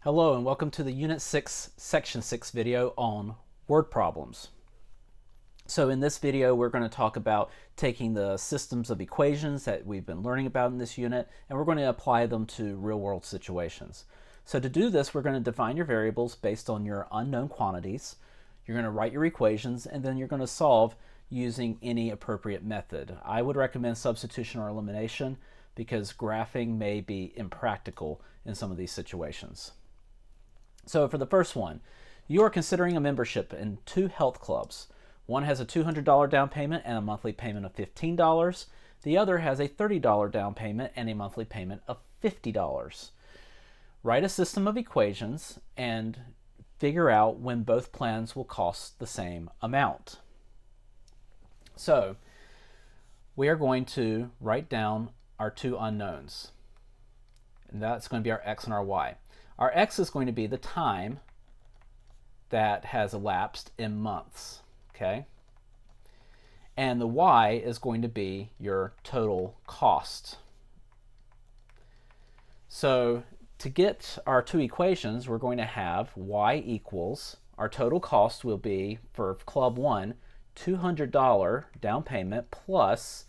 Hello and welcome to the Unit 6 Section 6 video on word problems. So in this video we're going to talk about taking the systems of equations that we've been learning about in this unit and we're going to apply them to real-world situations. So to do this we're going to define your variables based on your unknown quantities. You're going to write your equations and then you're going to solve using any appropriate method. I would recommend substitution or elimination because graphing may be impractical in some of these situations. So for the first one, you are considering a membership in two health clubs. One has a $200 down payment and a monthly payment of $15. The other has a $30 down payment and a monthly payment of $50. Write a system of equations and figure out when both plans will cost the same amount. So we are going to write down our two unknowns. And that's going to be our x and our y. Our x is going to be the time that has elapsed in months, okay? And the y is going to be your total cost. So to get our two equations, we're going to have y equals, our total cost will be, for Club 1, $200 down payment plus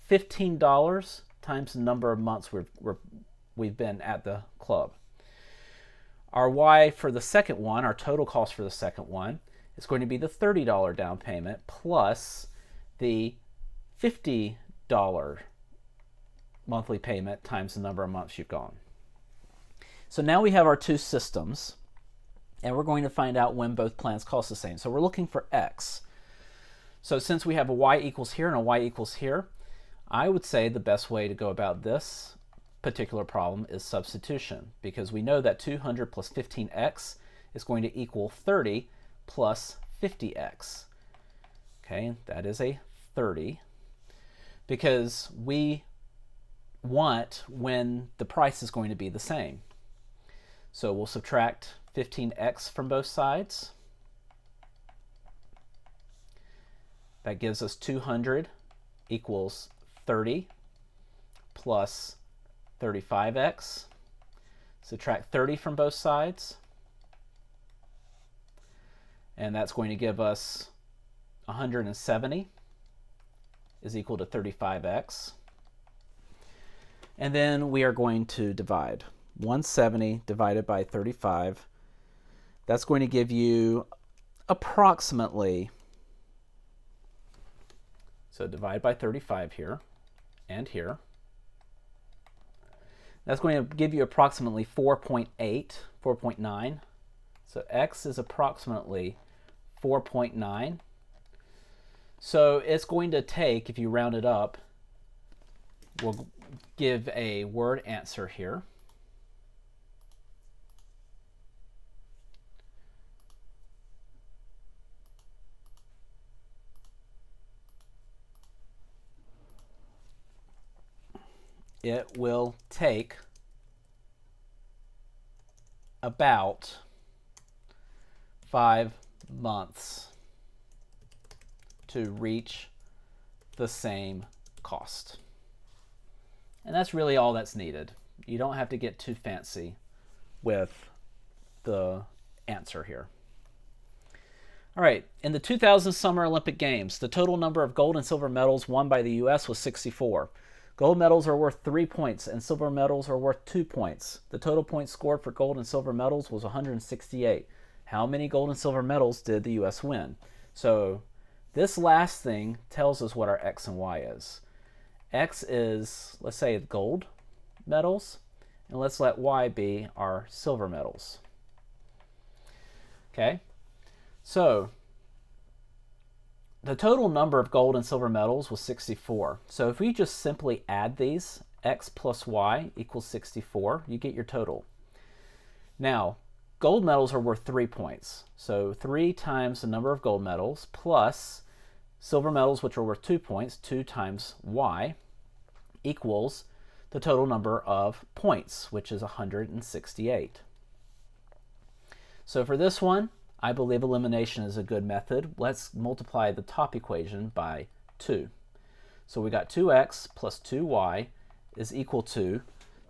$15 times the number of months we've been at the club. Our y for the second one, our total cost for the second one, is going to be the $30 down payment plus the $50 monthly payment times the number of months you've gone. So now we have our two systems, and we're going to find out when both plans cost the same. So we're looking for x. So since we have a y equals here and a y equals here, I would say the best way to go about this particular problem is substitution, because we know that 200 plus 15x is going to equal 30 plus 50x. Okay, that is a 30, because we want when the price is going to be the same. So we'll subtract 15x from both sides. That gives us 200 equals 30 plus 35x. Subtract 30 from both sides. And that's going to give us 170 is equal to 35x. And then we are going to divide. 170 divided by 35. That's going to give you approximately, so divide by 35 here and here. That's going to give you approximately 4.8, 4.9. So x is approximately 4.9. So it's going to take, if you round it up, we'll give a word answer here. It will take about 5 months to reach the same cost. And that's really all that's needed. You don't have to get too fancy with the answer here. All right, in the 2000 Summer Olympic Games, the total number of gold and silver medals won by the U.S. was 64. Gold medals are worth 3 points and silver medals are worth 2 points. The total points scored for gold and silver medals was 168. How many gold and silver medals did the U.S. win? So this last thing tells us what our x and y is. X is, let's say, gold medals, and let's let y be our silver medals. Okay, so the total number of gold and silver medals was 64. So if we just simply add these, x plus y equals 64, you get your total. Now, gold medals are worth 3 points. So 3 times the number of gold medals plus silver medals, which are worth 2 points, 2 times y, equals the total number of points, which is 168. So for this one, I believe elimination is a good method. Let's multiply the top equation by 2. So we got 2x plus 2y is equal to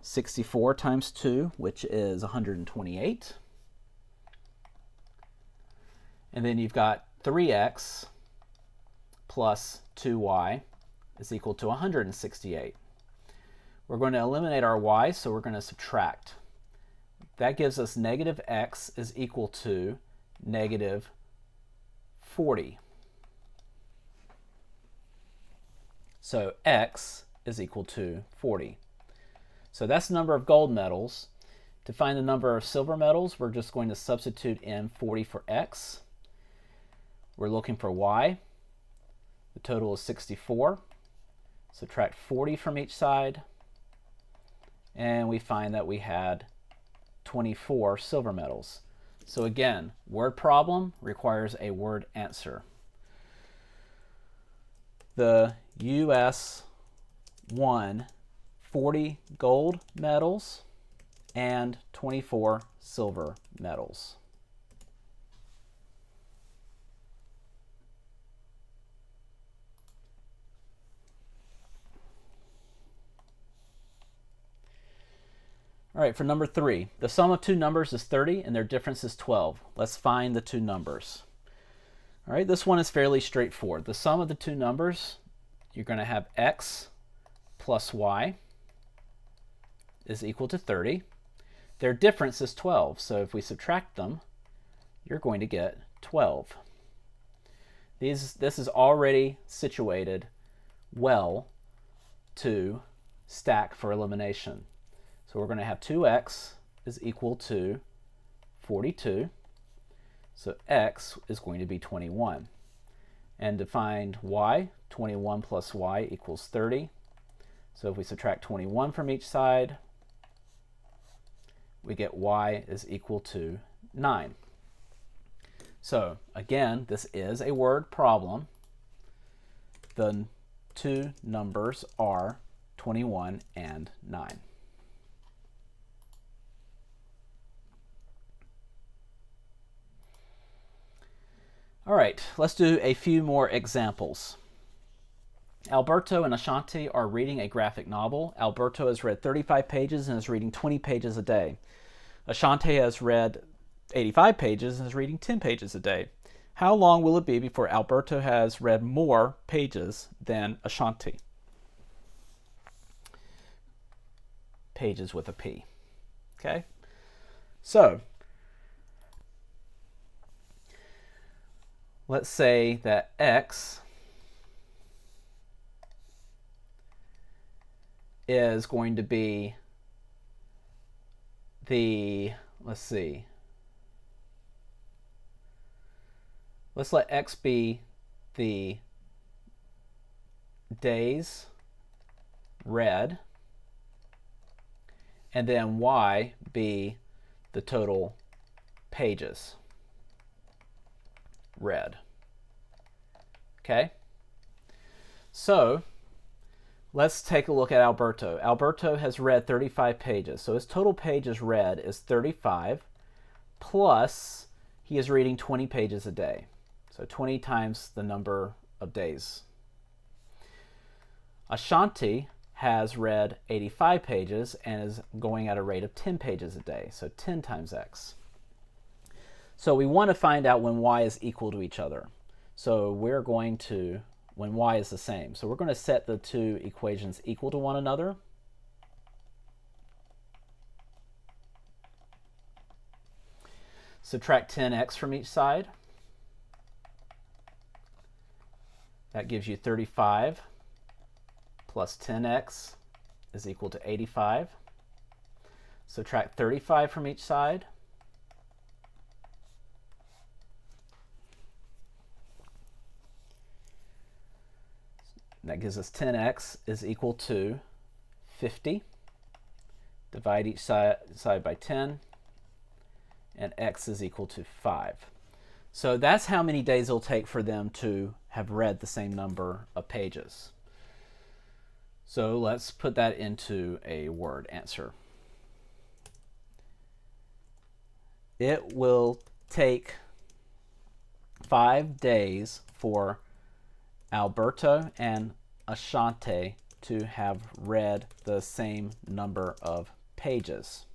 64 times 2, which is 128. And then you've got 3x plus 2y is equal to 168. We're going to eliminate our y, so we're going to subtract. That gives us negative x is equal to negative 40. So x is equal to 40. So that's the number of gold medals. To find the number of silver medals, we're just going to substitute in 40 for x. We're looking for y. The total is 64. Subtract 40 from each side, and we find that we had 24 silver medals. So again, word problem requires a word answer. The U.S. won 40 gold medals and 24 silver medals. All right, for number 3, the sum of two numbers is 30 and their difference is 12. Let's find the two numbers. All right, this one is fairly straightforward. The sum of the two numbers, you're going to have x plus y is equal to 30. Their difference is 12, so if we subtract them, you're going to get 12. This is already situated well to stack for elimination. So we're going to have 2x is equal to 42. So x is going to be 21. And to find y, 21 plus y equals 30. So if we subtract 21 from each side, we get y is equal to 9. So again, this is a word problem. The two numbers are 21 and 9. All right, let's do a few more examples. Alberto and Ashanti are reading a graphic novel. Alberto has read 35 pages and is reading 20 pages a day. Ashanti has read 85 pages and is reading 10 pages a day. How long will it be before Alberto has read more pages than Ashanti? Pages with a P. Okay? So, let's say that x is going to be the, let's let x be the days read, and then y be the total pages read. Okay? So, let's take a look at Alberto. Alberto has read 35 pages. So his total pages read is 35, plus he is reading 20 pages a day. So 20 times the number of days. Ashanti has read 85 pages and is going at a rate of 10 pages a day. So 10 times x. So we want to find out when y is equal to each other. So we're going to, when y is the same. So we're going to set the two equations equal to one another. Subtract 10x from each side. That gives you 35 plus 10x is equal to 85. Subtract 35 from each side. That gives us 10x is equal to 50. Divide each side by 10, and x is equal to 5. So that's how many days it'll take for them to have read the same number of pages. So let's put that into a word answer. It will take 5 days for Alberto and Ashanti to have read the same number of pages.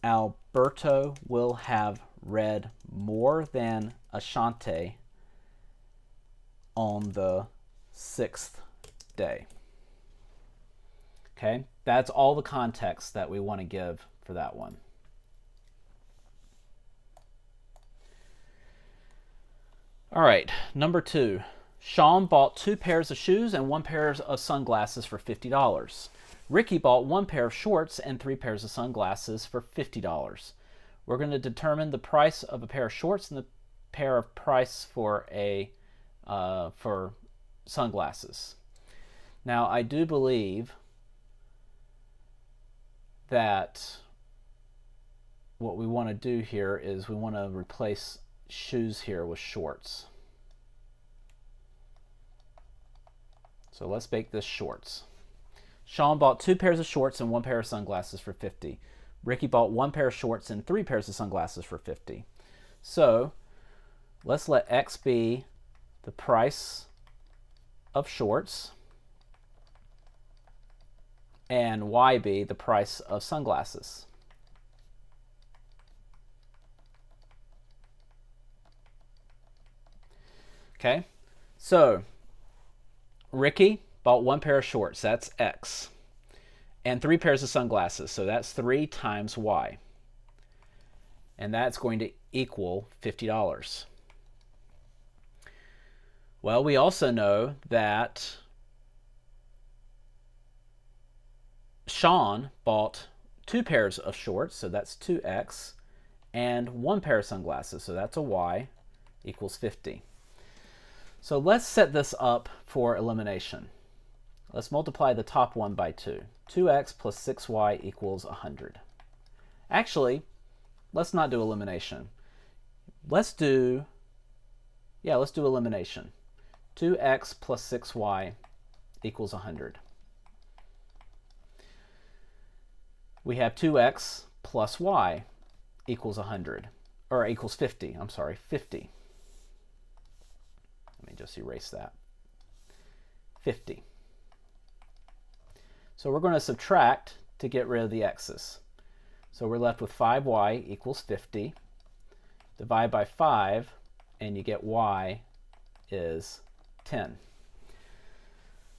Alberto will have read more than Ashante on the 6th day. Okay, that's all the context that we want to give for that one. All right, number 2. Sean bought 2 pairs of shoes and 1 pair of sunglasses for $50. Ricky bought 1 pair of shorts and 3 pairs of sunglasses for $50. We're going to determine the price of a pair of shorts and the price for sunglasses. Now, I do believe that what we want to do here is we want to replace shoes here with shorts. So let's make this shorts. Sean bought 2 pairs of shorts and 1 pair of sunglasses for $50. Ricky bought 1 pair of shorts and 3 pairs of sunglasses for $50. So let's let X be the price of shorts and Y be the price of sunglasses. Okay, so Ricky bought 1 pair of shorts, that's X, and 3 pairs of sunglasses, so that's 3 times Y. And that's going to equal $50. Well, we also know that Sean bought 2 pairs of shorts, so that's 2X, and 1 pair of sunglasses, so that's a Y, equals 50. So let's set this up for elimination. Let's multiply the top one by 2. 2x plus 6y equals 100. Actually, let's not do elimination. Let's do elimination. 2x plus 6y equals 100. We have 2x plus y equals 100, or equals 50. I'm sorry, 50. Let me just erase that. 50. So we're going to subtract to get rid of the x's. So we're left with 5y equals 50. Divide by 5, and you get y is 10.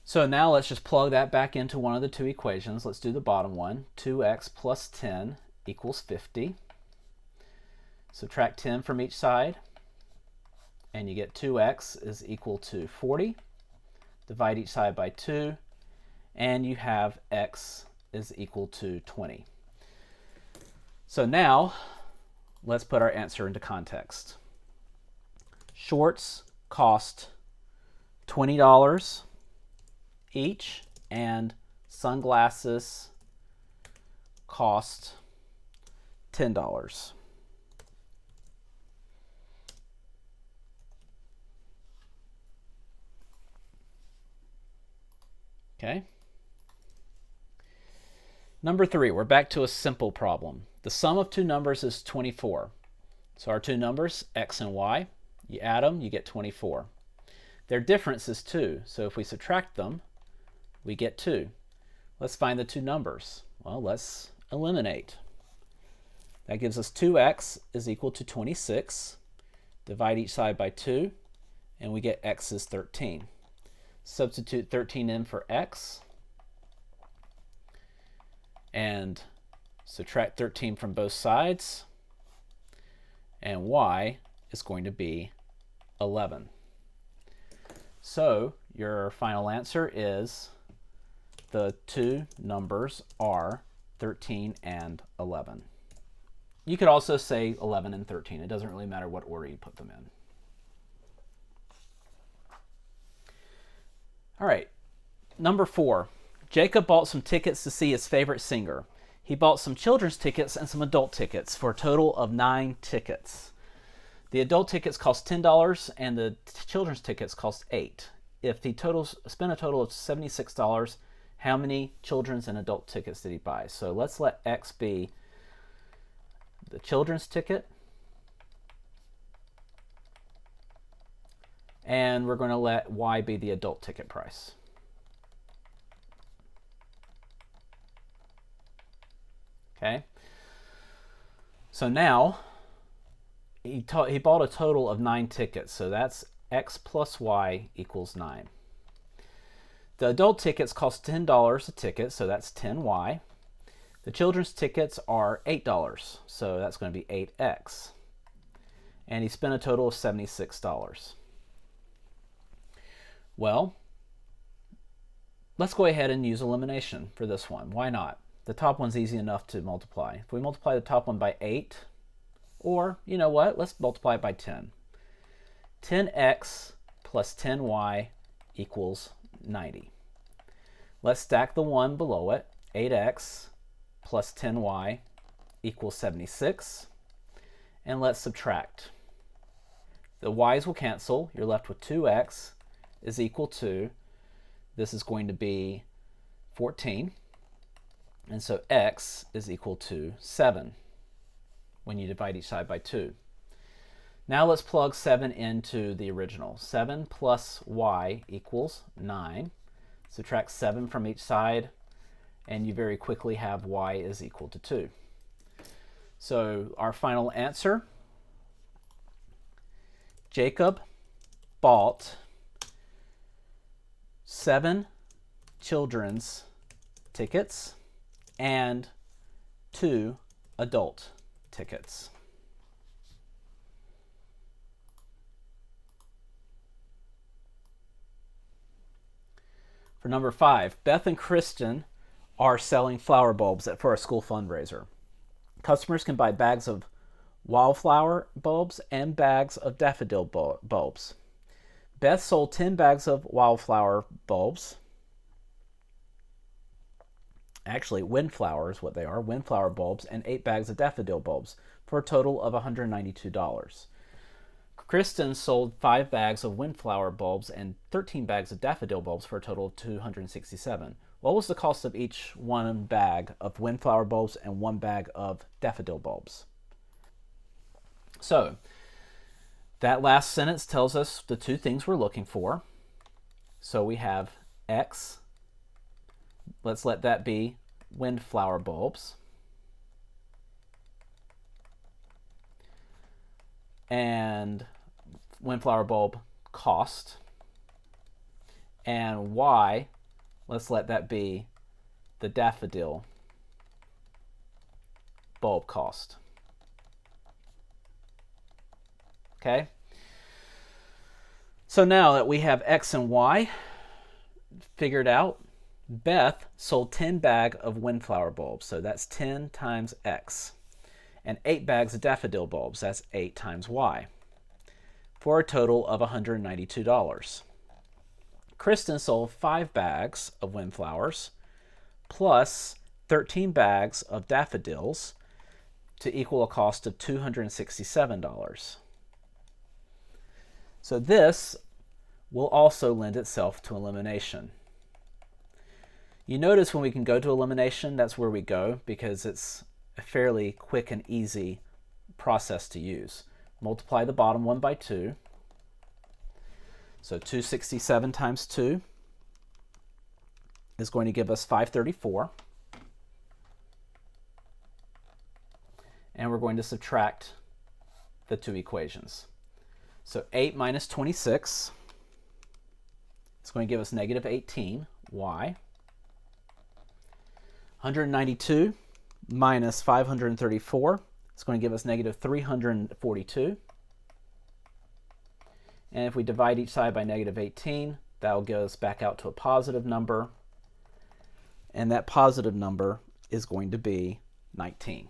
So now let's just plug that back into one of the 2 equations. Let's do the bottom one. 2x plus 10 equals 50. Subtract 10 from each side, and you get 2x is equal to 40. Divide each side by 2, and you have x is equal to 20. So now, let's put our answer into context. Shorts cost $20 each, and sunglasses cost $10. Okay. Number 3, we're back to a simple problem. The sum of 2 numbers is 24. So our 2 numbers, x and y, you add them, you get 24. Their difference is 2, so if we subtract them, we get 2. Let's find the 2 numbers. Well, let's eliminate. That gives us 2x is equal to 26. Divide each side by 2, and we get x is 13. Substitute 13 in for x, and subtract 13 from both sides, and y is going to be 11. So your final answer is the 2 numbers are 13 and 11. You could also say 11 and 13. It doesn't really matter what order you put them in. All right, number 4. Jacob bought some tickets to see his favorite singer. He bought some children's tickets and some adult tickets for a total of 9 tickets. The adult tickets cost $10 and the children's tickets cost $8. If he spent a total of $76, how many children's and adult tickets did he buy? So let's let X be the children's ticket and we're going to let y be the adult ticket price. Okay, so now he bought a total of 9 tickets, so that's x plus y equals 9. The adult tickets cost $10 a ticket, so that's 10y. The children's tickets are $8, so that's going to be 8x. And he spent a total of $76. Well, let's go ahead and use elimination for this one. Why not? The top one's easy enough to multiply. If we multiply the top one by 8, or, you know what, let's multiply it by 10. 10x plus 10y equals 90. Let's stack the 1 below it. 8x plus 10y equals 76. And let's subtract. The y's will cancel. You're left with 2x is equal to, this is going to be 14. And so x is equal to 7 when you divide each side by 2. Now let's plug 7 into the original. 7 plus y equals 9. Subtract 7 from each side, and you very quickly have y is equal to 2. So our final answer, Jacob bought 7 children's tickets and 2 adult tickets. For number 5, Beth and Kristen are selling flower bulbs for a school fundraiser. Customers can buy bags of wildflower bulbs and bags of daffodil bulbs. Beth sold 10 bags of wildflower bulbs. Actually, windflower is what they are, windflower bulbs, and 8 bags of daffodil bulbs for a total of $192. Kristen sold 5 bags of windflower bulbs and 13 bags of daffodil bulbs for a total of $267. What was the cost of each one bag of windflower bulbs and 1 bag of daffodil bulbs? So, that last sentence tells us the 2 things we're looking for. So we have x, let's let that be windflower bulbs, and windflower bulb cost, and y, let's let that be the daffodil bulb cost. Okay? So now that we have x and y figured out, Beth sold 10 bags of windflower bulbs, so that's 10 times x, and 8 bags of daffodil bulbs, that's 8 times y, for a total of $192. Kristen sold 5 bags of windflowers plus 13 bags of daffodils to equal a cost of $267. So this will also lend itself to elimination. You notice when we can go to elimination, that's where we go, because it's a fairly quick and easy process to use. Multiply the bottom one by 2. So 267 times 2 is going to give us 534. And we're going to subtract the 2 equations. So 8 minus 26 is going to give us negative 18, y. 192 minus 534 is going to give us negative 342. And if we divide each side by negative 18, that will get us back out to a positive number. And that positive number is going to be 19.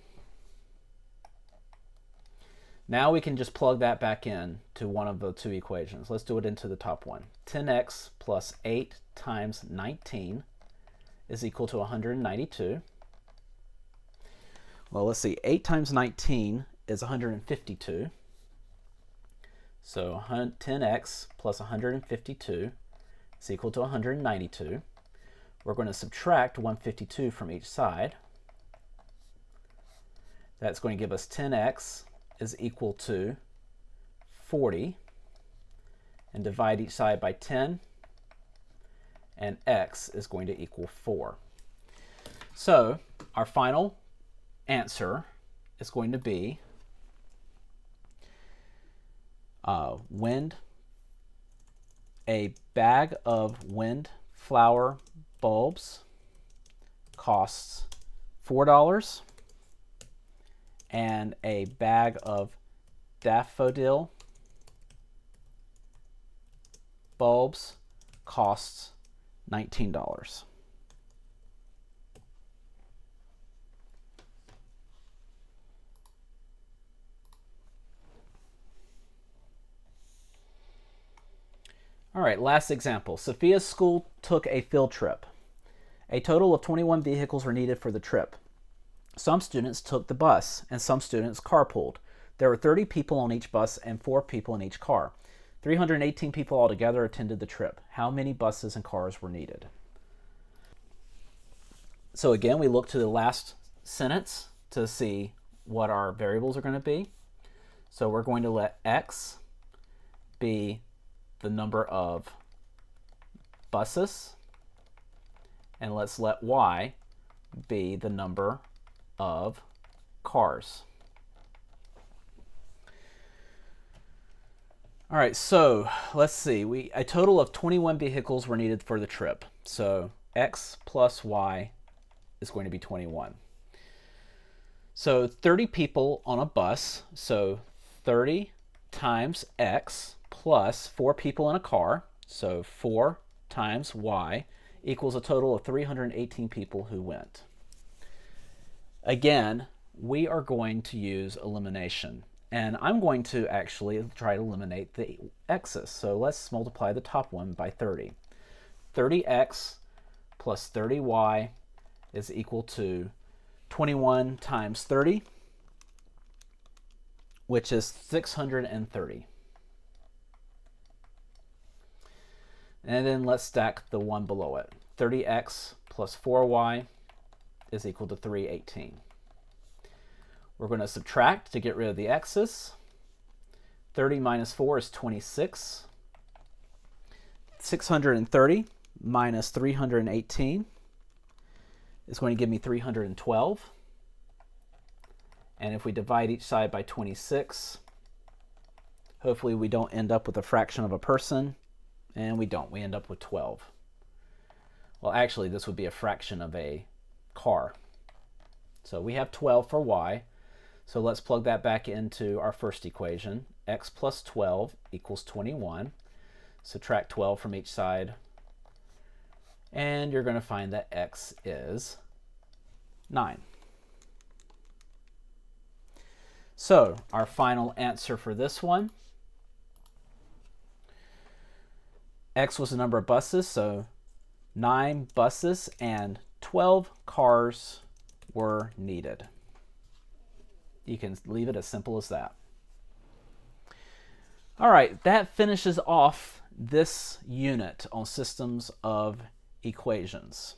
Now we can just plug that back in to one of the 2 equations. Let's do it into the top one. 10x plus 8 times 19 is equal to 192. Well, let's see. 8 times 19 is 152. So 10x plus 152 is equal to 192. We're going to subtract 152 from each side. That's going to give us 10x is equal to 40. and divide each side by 10, and x is going to equal 4. So our final answer is going to be a bag of wind flower bulbs costs $4, and a bag of daffodil bulbs costs $19. All right, last example. Sophia's school took a field trip. A total of 21 vehicles were needed for the trip. Some students took the bus, and some students carpooled. There were 30 people on each bus and 4 people in each car. 318 people altogether attended the trip. How many buses and cars were needed? So again, we look to the last sentence to see what our variables are going to be. So we're going to let x be the number of buses, and let's let y be the number of cars. All right, so let's see. A total of 21 vehicles were needed for the trip. So x plus y is going to be 21. So 30 people on a bus, so 30 times x plus 4 people in a car, so 4 times y equals a total of 318 people who went. Again, we are going to use elimination, and I'm going to actually try to eliminate the x's. So let's multiply the top one by 30. 30x plus 30y is equal to 21 times 30, which is 630. And then let's stack the one below it. 30x plus 4y is equal to 318. We're going to subtract to get rid of the x's. 30 minus 4 is 26. 630 minus 318 is going to give me 312. And if we divide each side by 26, hopefully we don't end up with a fraction of a person. And we don't. We end up with 12. Well, actually, this would be a fraction of a car. So we have 12 for y. So let's plug that back into our first equation. X plus 12 equals 21. Subtract 12 from each side. And you're going to find that x is 9. So our final answer for this one, x was the number of buses, so 9 buses and 12 cars were needed. You can leave it as simple as that. All right, that finishes off this unit on systems of equations.